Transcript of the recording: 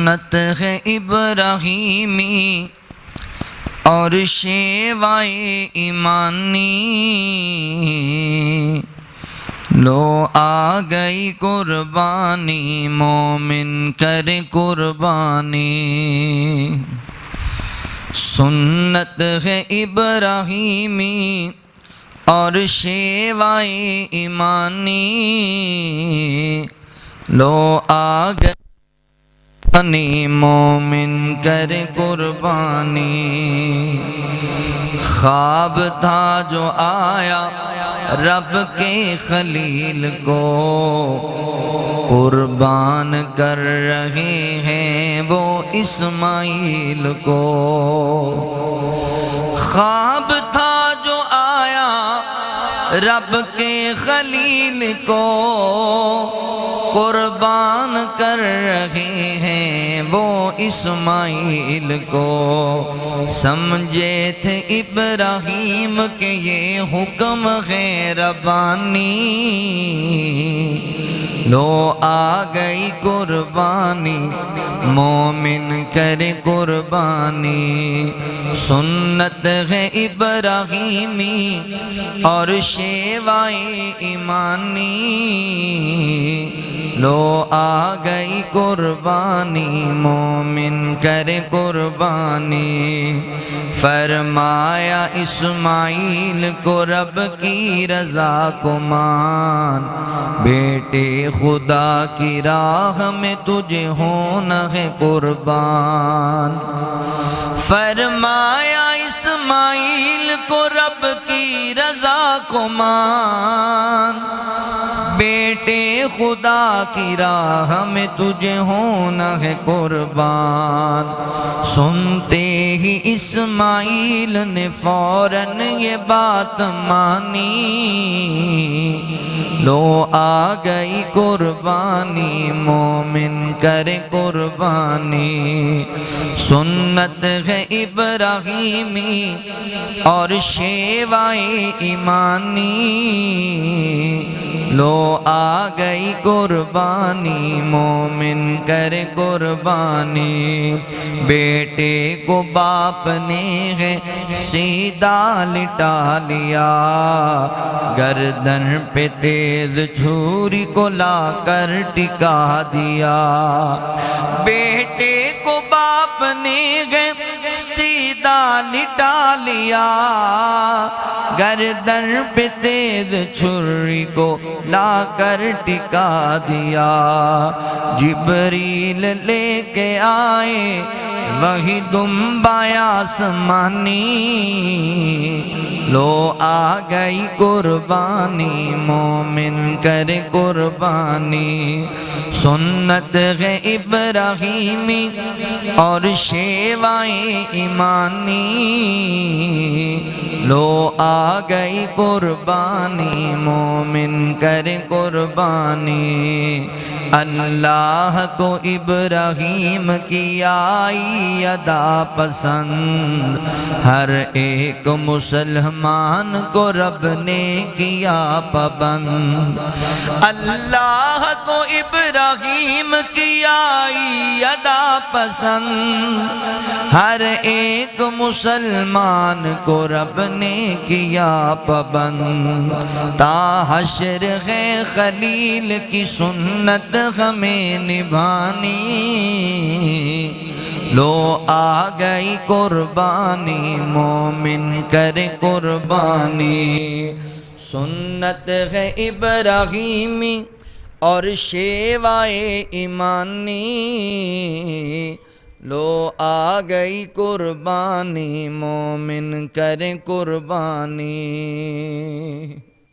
سنت ہے ابراہیمی اور شیوائے ایمانی، لو آ گئی قربانی مومن کرے قربانی۔ سنت ہے ابراہیمی اور شیوائے ایمانی، لو آ گئی مومن کرے قربانی۔ خواب تھا جو آیا رب کے خلیل کو، قربان کر رہے ہیں وہ اسماعیل کو۔ خواب تھا جو آیا رب کے خلیل کو، قربان کر رہے ہیں وہ اسماعیل کو۔ سمجھے تھے ابراہیم کہ یہ حکم ہے ربانی، لو آ گئی قربانی مومن کرے قربانی۔ سنت ہے ابراہیمی اور شیوائے ایمانی، لو آ گئی قربانی مومن کرے قربانی۔ فرمایا اسماعیل کو رب کی رضا کو مان، بیٹے خدا کی راہ میں تجھے ہونا ہے قربان۔ فرمایا اسماعیل کو رب کی رضا کو مان، بیٹے خدا کی راہ میں تجھے ہونا ہے قربان۔ سنتے ہی اسماعیل نے فوراً یہ بات مانی، لو آ گئی قربانی مومن کرے قربانی۔ سنت ہے ابراہیمی اور شیوائے ایمانی، لو آ گئی قربانی مومن کرے قربانی۔ بیٹے کو باپ نے ہے سیدھا لٹا لیا، گردن پہ تیز چھری کو لا کر ٹکا دیا۔ بیٹے کو باپ نے ہے سیدھا لٹا لیا، گردن پہ تیز چھری کو لا کر ٹکا دیا۔ جبریل لے کے آئے وہی دمبا آسمانی، لو آ گئی قربانی مومن کرے قربانی۔ سنت ہے ابراہیمی اور شیوائے ایمانی، لو آ گئی قربانی مومن کرے قربانی۔ اللہ کو ابراہیم کی آئی ادا پسند، ہر ایک مسلمان کو رب نے کیا پابند۔ اللہ کو ابراہیم کی آئی ادا پسند، ہر ایک مسلمان کو رب نے کیا پابند۔ تا حشر ہے خلیل کی سنت ہمیں نبھانی، لو آ گئی قربانی مومن کرے قربانی۔ سنت ہے ابراہیمی اور شیوائے ایمانی، لو آ گئی قربانی مومن کرے قربانی۔